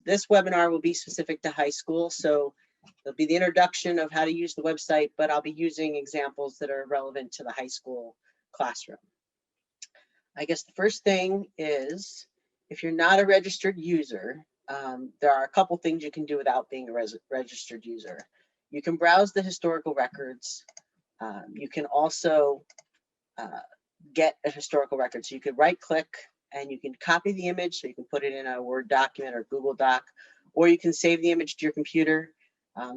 this webinar will be specific to high school, so there'll be the introduction of how to use the website, but I'll be using examples that are relevant to the high school classroom. I guess the first thing is, if you're not a registered user, there are a couple things you can do without being a registered user. You can browse the historical records. You can also get a historical record. So you could right click and you can copy the image, so you can put it in a Word document or Google Doc, or you can save the image to your computer.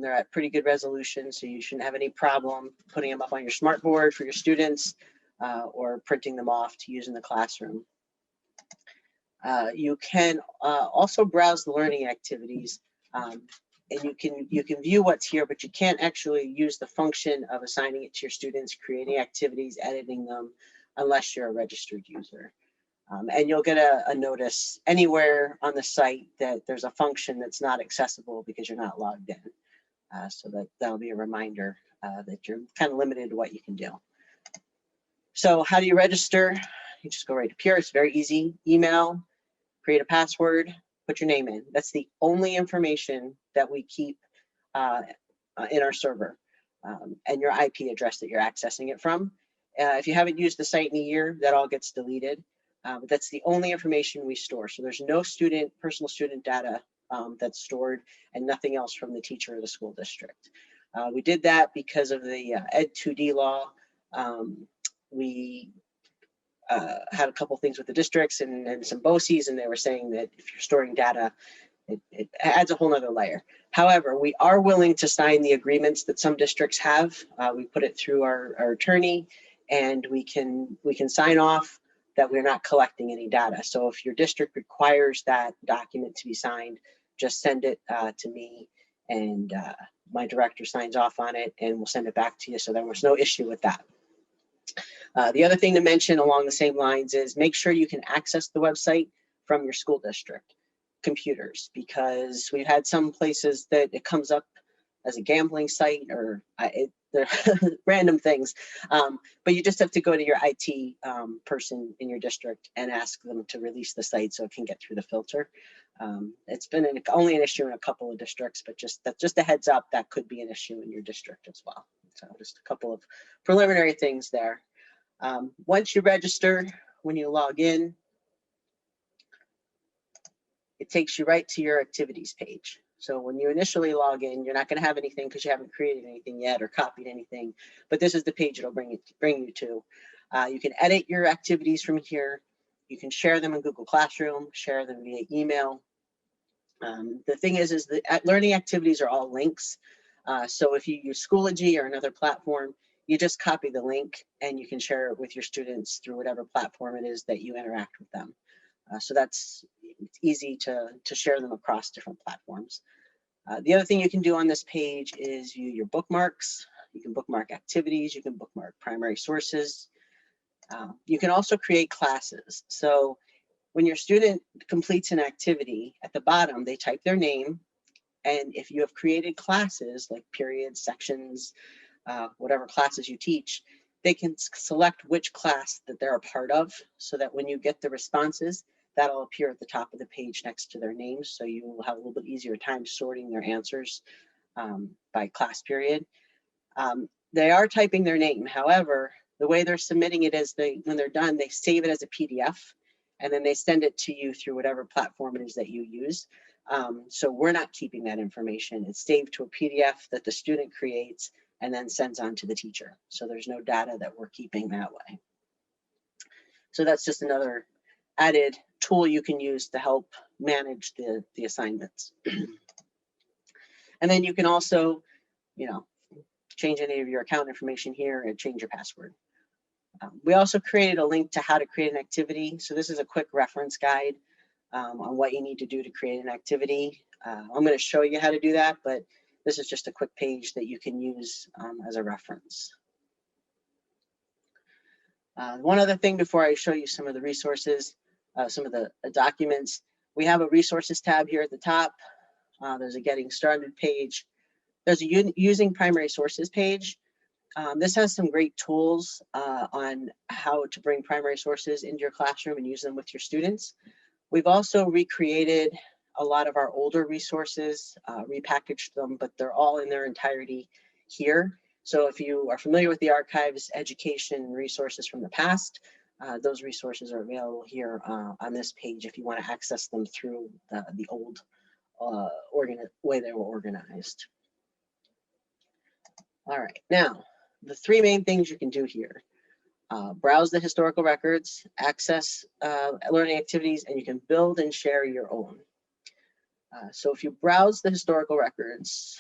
They're at pretty good resolution, so you shouldn't have any problem putting them up on your smartboard for your students or printing them off to use in the classroom. You can also browse the learning activities, and you can view what's here, but you can't actually use the function of assigning it to your students, creating activities, editing them, unless you're a registered user. And you'll get a notice anywhere on the site that there's a function that's not accessible because you're not logged in. So that'll be a reminder that you're kind of limited to what you can do. So how do you register? You just go right up here. It's very easy. Email, create a password, put your name in. That's the only information that we keep in our server, and your IP address that you're accessing it from. If you haven't used the site in a year, that all gets deleted. But that's the only information we store. So there's no personal student data that's stored, and nothing else from the teacher or the school district. We did that because of the Ed 2D law. We had a couple things with the districts and some BOCES, and they were saying that if you're storing data, it adds a whole nother layer. However, we are willing to sign the agreements that some districts have. We put it through our attorney, and we can sign off that we're not collecting any data. So if your district requires that document to be signed, just send it to me, and my director signs off on it, and we'll send it back to you. So there was no issue with that. The other thing to mention along the same lines is make sure you can access the website from your school district computers, because we've had some places that it comes up as a gambling site, or they're random things. But you just have to go to your IT person in your district and ask them to release the site so it can get through the filter. It's been only an issue in a couple of districts, but that's just a heads up, that could be an issue in your district as well. So just a couple of preliminary things there. Once you register, when you log in, it takes you right to your activities page. So when you initially log in, you're not going to have anything because you haven't created anything yet or copied anything, but this is the page it'll bring you to. You can edit your activities from here. You can share them in Google Classroom, share them via email. The thing is that learning activities are all links. So if you use Schoology or another platform, you just copy the link and you can share it with your students through whatever platform it is that you interact with them. So it's easy to share them across different platforms. The other thing you can do on this page is view your bookmarks. You can bookmark activities, you can bookmark primary sources. You can also create classes. So when your student completes an activity, at the bottom, they type their name. And if you have created classes like periods, sections, whatever classes you teach, they can select which class that they're a part of, so that when you get the responses, that'll appear at the top of the page next to their names. So you will have a little bit easier time sorting their answers by class period. They are typing their name. However, the way they're submitting it is when they're done, they save it as a PDF, and then they send it to you through whatever platform it is that you use. So we're not keeping that information. It's saved to a PDF that the student creates and then sends on to the teacher. So there's no data that we're keeping that way. So that's just another added tool you can use to help manage the assignments. And then you can also, change any of your account information here and change your password. We also created a link to how to create an activity. So this is a quick reference guide on what you need to do to create an activity. I'm going to show you how to do that, but this is just a quick page that you can use as a reference. One other thing before I show you some of the resources, some of the documents, we have a resources tab here at the top. There's a getting started page. There's a using primary sources page. This has some great tools on how to bring primary sources into your classroom and use them with your students. We've also recreated a lot of our older resources, repackaged them, but they're all in their entirety here. So if you are familiar with the archives, education resources from the past, those resources are available here on this page if you want to access them through the old way they were organized. All right, now the three main things you can do here. Browse the historical records, access learning activities, and you can build and share your own. So if you browse the historical records,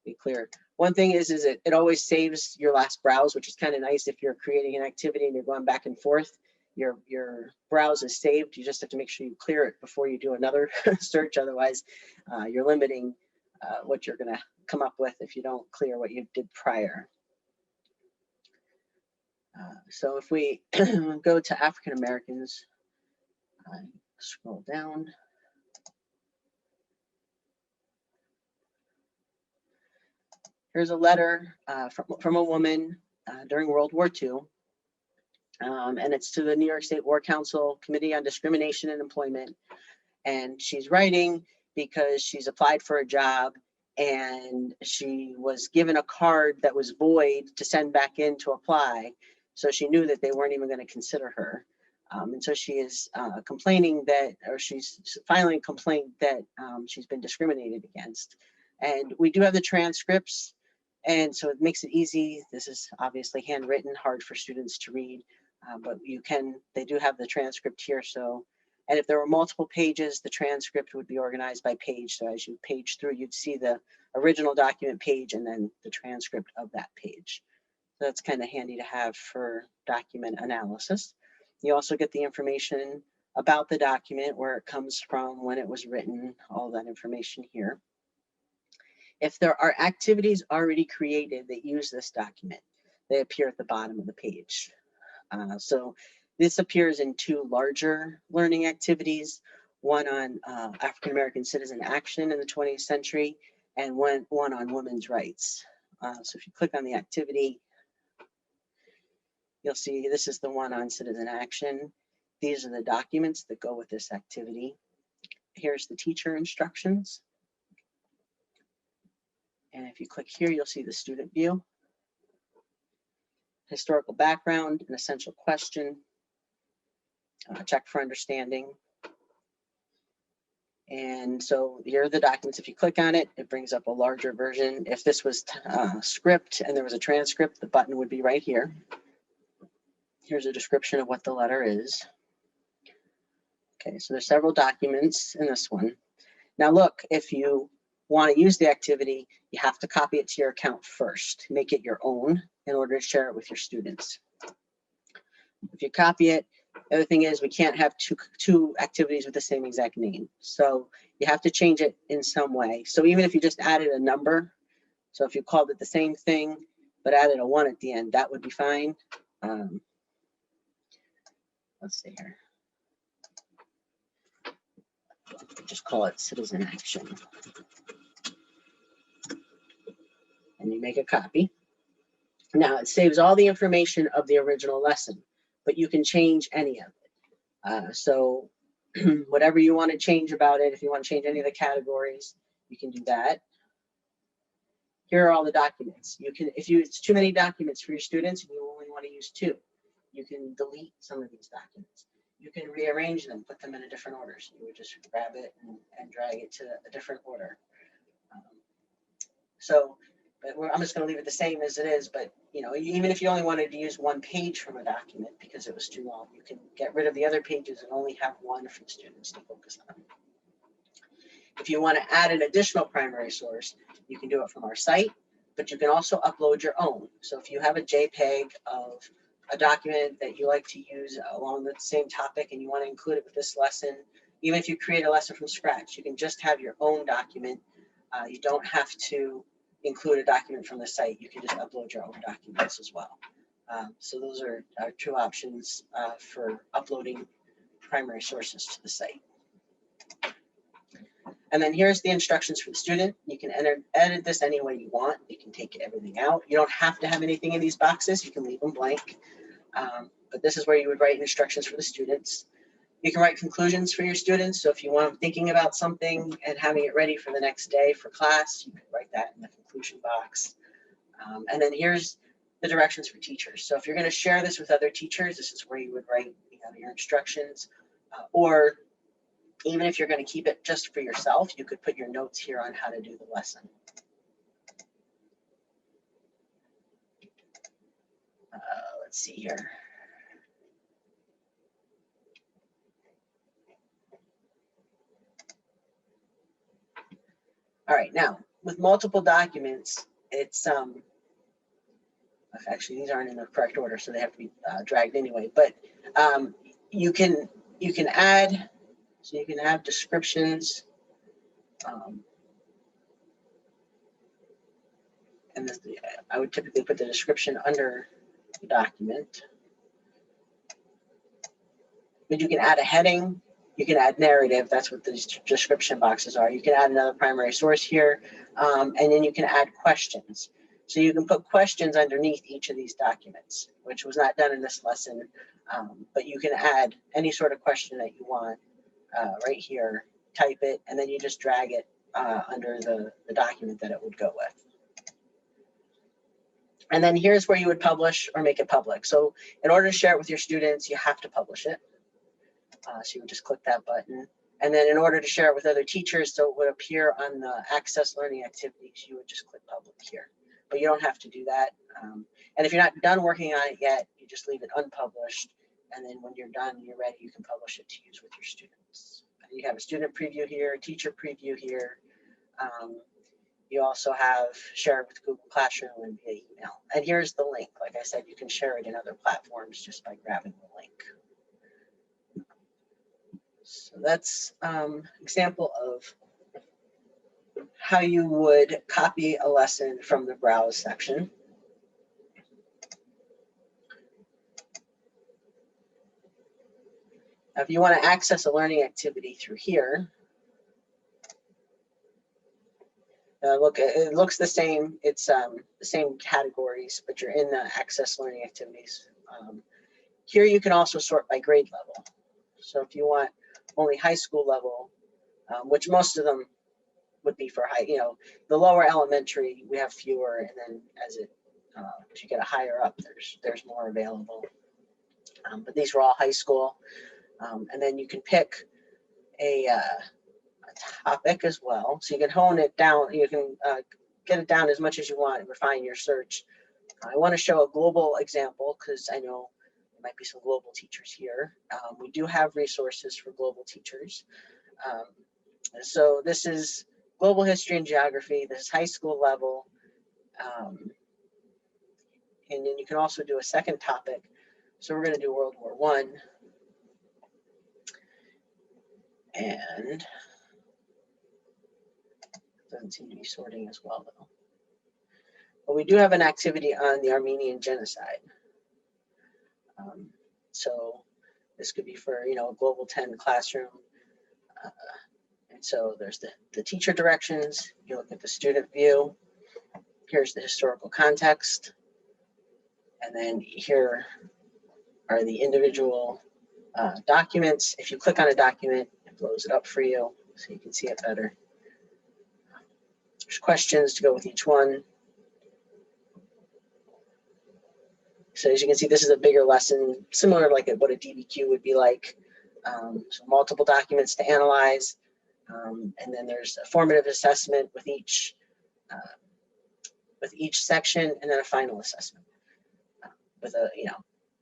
be clear. One thing is it always saves your last browse, which is kind of nice if you're creating an activity and you're going back and forth. Your browse is saved. You just have to make sure you clear it before you do another search. Otherwise, you're limiting what you're going to come up with if you don't clear what you did prior. So if we go to African Americans, scroll down. Here's a letter from a woman during World War II, and it's to the New York State War Council Committee on Discrimination and Employment. And she's writing because she's applied for a job and she was given a card that was void to send back in to apply. So she knew that they weren't even going to consider her. And so she is complaining that, or she's filing a complaint that she's been discriminated against. And we do have the transcripts. And so it makes it easy. This is obviously handwritten, hard for students to read, but they do have the transcript here. So, and if there were multiple pages, the transcript would be organized by page. So as you page through, you'd see the original document page and then the transcript of that page. So that's kind of handy to have for document analysis. You also get the information about the document, where it comes from, when it was written, all that information here. If there are activities already created that use this document, they appear at the bottom of the page. So this appears in two larger learning activities, one on African American citizen action in the 20th century, and one on women's rights. So if you click on the activity, you'll see this is the one on citizen action. These are the documents that go with this activity. Here's the teacher instructions. And if you click here, you'll see the student view, historical background, an essential question, check for understanding. And so here are the documents. If you click on it, it brings up a larger version. If this was script and there was a transcript, the button would be right here. Here's a description of what the letter is. Okay, so there's several documents in this one. Now look, if you want to use the activity, you have to copy it to your account first. Make it your own in order to share it with your students. If you copy it, the other thing is we can't have two activities with the same exact name. So you have to change it in some way. So even if you just added a number, so if you called it the same thing, but added a 1 at the end, that would be fine. Let's see here. Just call it citizen action. And you make a copy. Now it saves all the information of the original lesson, but you can change any of it. So whatever you want to change about it, if you want to change any of the categories, you can do that. Here are all the documents. You can, if it's too many documents for your students and you only want to use 2, you can delete some of these documents. You can rearrange them, put them in a different order. So you would just grab it and drag it to a different order. But I'm just going to leave it the same as it is. But even if you only wanted to use 1 page from a document because it was too long, you can get rid of the other pages and only have 1 for the students to focus on. If you want to add an additional primary source, you can do it from our site, but you can also upload your own. So if you have a JPEG of a document that you like to use along the same topic and you want to include it with this lesson, even if you create a lesson from scratch, you can just have your own document. You don't have to include a document from the site. You can just upload your own documents as well. So those are our 2 options for uploading primary sources to the site. And then here's the instructions for the student. You can edit this any way you want. You can take everything out. You don't have to have anything in these boxes. You can leave them blank. But this is where you would write instructions for the students. You can write conclusions for your students. So if you want them thinking about something and having it ready for the next day for class, you can write that in the conclusion box. And then here's the directions for teachers. So if you're going to share this with other teachers, this is where you would write your instructions. Or even if you're going to keep it just for yourself, you could put your notes here on how to do the lesson. Let's see here. All right, now with multiple documents, it's actually these aren't in the correct order, so they have to be dragged anyway. But you can add, so you can have descriptions, and this, I would typically put the description under the document. But you can add a heading. You can add narrative. That's what these description boxes are. You can add another primary source here, and then you can add questions. So you can put questions underneath each of these documents, which was not done in this lesson, but you can add any sort of question that you want right here, type it, and then you just drag it under the document that it would go with. And then here's where you would publish or make it public. So in order to share it with your students, you have to publish it. So you would just click that button. And then in order to share it with other teachers, so it would appear on the Access Learning Activities, you would just click public here. But you don't have to do that. And if you're not done working on it yet, you just leave it unpublished. And then when you're done, you're ready, you can publish it to use with your students. You have a student preview here, a teacher preview here. You also have share it with Google Classroom and via email. And here's the link. Like I said, you can share it in other platforms just by grabbing the link. So that's example of how you would copy a lesson from the Browse section. Now, if you want to access a learning activity through here, look, it looks the same. It's the same categories, but you're in the Access Learning Activities. Here you can also sort by grade level. So if you want only high school level, which most of them would be for high, the lower elementary, we have fewer, and then as you get a higher up, there's more available. But these were all high school. And then you can pick a topic as well. So you can hone it down. You can get it down as much as you want and refine your search. I want to show a global example because I know there might be some global teachers here. We do have resources for global teachers. So this is global history and geography. This is high school level. And then you can also do a second topic. So we're going to do World War I. And doesn't seem to be sorting as well, though. But we do have an activity on the Armenian genocide. So this could be for, a Global 10 classroom. And so there's the teacher directions. You look at the student view. Here's the historical context. And then here are the individual documents. If you click on a document, it blows it up for you so you can see it better. There's questions to go with each one. So as you can see, this is a bigger lesson, similar to like what a DBQ would be like. So multiple documents to analyze. And then there's a formative assessment with each section, and then a final assessment with a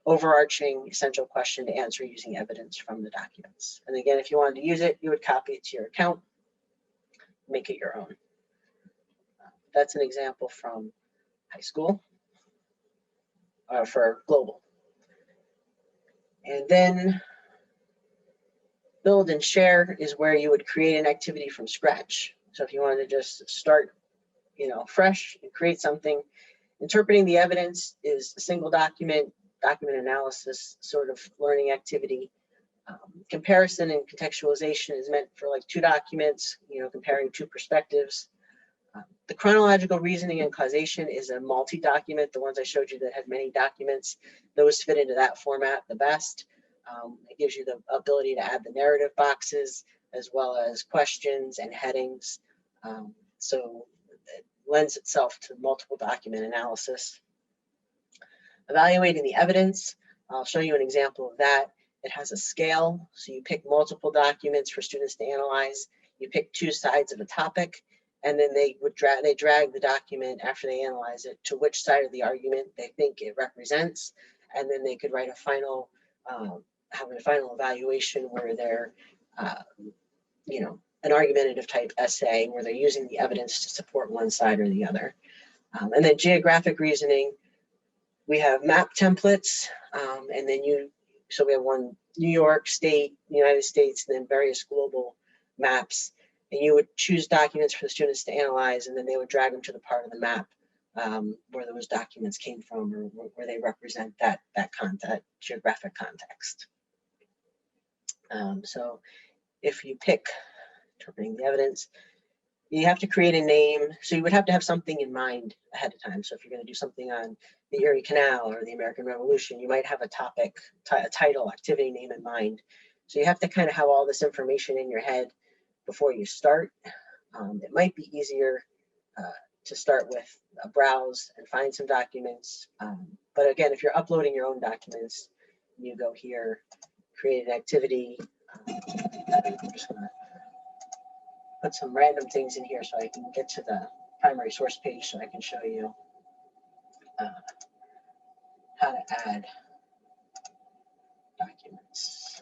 overarching essential question to answer using evidence from the documents. And again, if you wanted to use it, you would copy it to your account, make it your own. That's an example from high school for global. And then build and share is where you would create an activity from scratch. So if you wanted to just start, fresh and create something, interpreting the evidence is a single document analysis sort of learning activity. Comparison and contextualization is meant for like two documents, comparing two perspectives. The chronological reasoning and causation is a multi-document. The ones I showed you that had many documents, those fit into that format the best. It gives you the ability to add the narrative boxes as well as questions and headings. So it lends itself to multiple document analysis. Evaluating the evidence, I'll show you an example of that. It has a scale, so you pick multiple documents for students to analyze. You pick two sides of a topic, and then they drag the document after they analyze it to which side of the argument they think it represents, and then they could write a final, have a final evaluation where they're, an argumentative type essay where they're using the evidence to support one side or the other. And then geographic reasoning, we have map templates, and then so we have one New York State, United States, and then various global maps. And you would choose documents for the students to analyze, and then they would drag them to the part of the map where those documents came from, or where they represent that geographic context. So if you pick interpreting the evidence, you have to create a name. So you would have to have something in mind ahead of time. So if you're going to do something on the Erie Canal or the American Revolution, you might have a topic, a title, activity name in mind. So you have to kind of have all this information in your head before you start. It might be easier to start with a browse and find some documents. But again, if you're uploading your own documents, you go here, create an activity. I'm just going to put some random things in here so I can get to the primary source page so I can show you how to add documents.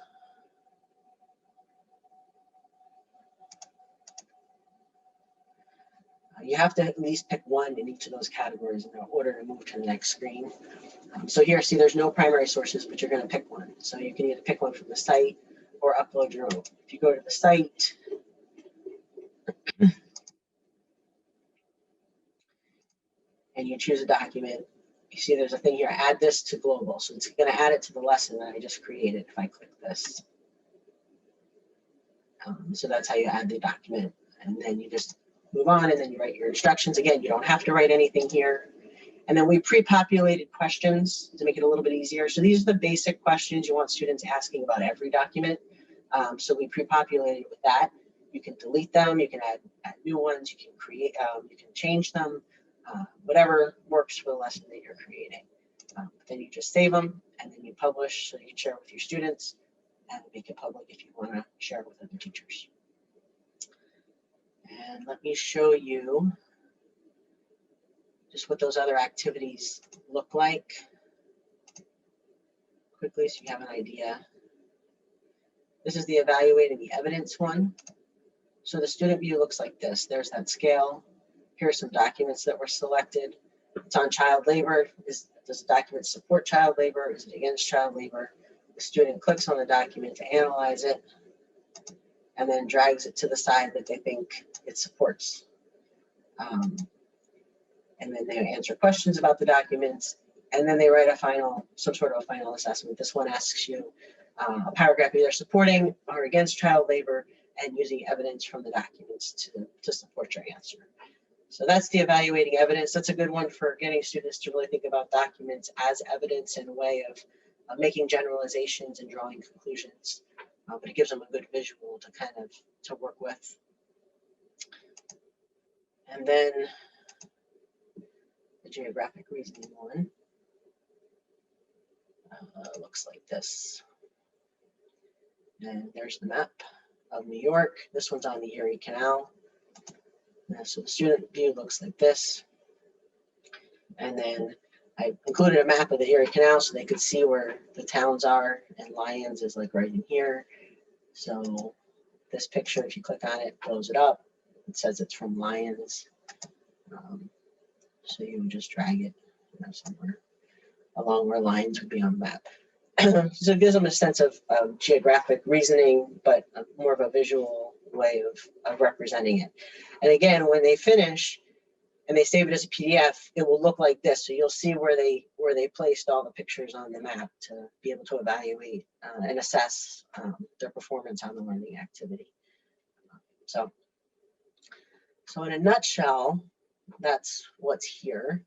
You have to at least pick one in each of those categories in order to move to the next screen. So here, see, there's no primary sources, but you're going to pick one. So you can either pick one from the site or upload your own. If you go to the site, and you choose a document, you see there's a thing here, add this to global. So it's going to add it to the lesson that I just created if I click this. So that's how you add the document. And then you just move on, and then you write your instructions. Again, you don't have to write anything here. And then we pre-populated questions to make it a little bit easier. So these are the basic questions you want students asking about every document. So we pre-populated with that. You can delete them, you can add new ones, you can create, you can change them, whatever works for the lesson that you're creating. Then you just save them, and then you publish so you can share it with your students, and make it public if you want to share it with other teachers. And let me show you just what those other activities look like quickly so you have an idea. This is the evaluating the evidence one. So the student view looks like this. There's that scale. Here are some documents that were selected. It's on child labor. Does the document support child labor? Is it against child labor? The student clicks on the document to analyze it, and then drags it to the side that they think it supports. And then they answer questions about the documents, and then they write some sort of a final assessment. This one asks you a paragraph either supporting or against child labor and using evidence from the documents to support your answer. So that's the evaluating evidence. That's a good one for getting students to really think about documents as evidence in a way of making generalizations and drawing conclusions. But it gives them a good visual to kind of to work with. And then the geographic reasoning one looks like this. And there's the map of New York. This one's on the Erie Canal. So the student view looks like this. And then I included a map of the Erie Canal so they could see where the towns are, and Lyons is like right in here. So this picture, if you click on it, blows it up. It says it's from Lyons. So you would just drag it somewhere along where Lyons would be on the map. So it gives them a sense of geographic reasoning, but more of a visual way of representing it. And again, when they finish and they save it as a PDF, it will look like this. So you'll see where they placed all the pictures on the map to be able to evaluate and assess their performance on the learning activity. So in a nutshell, that's what's here.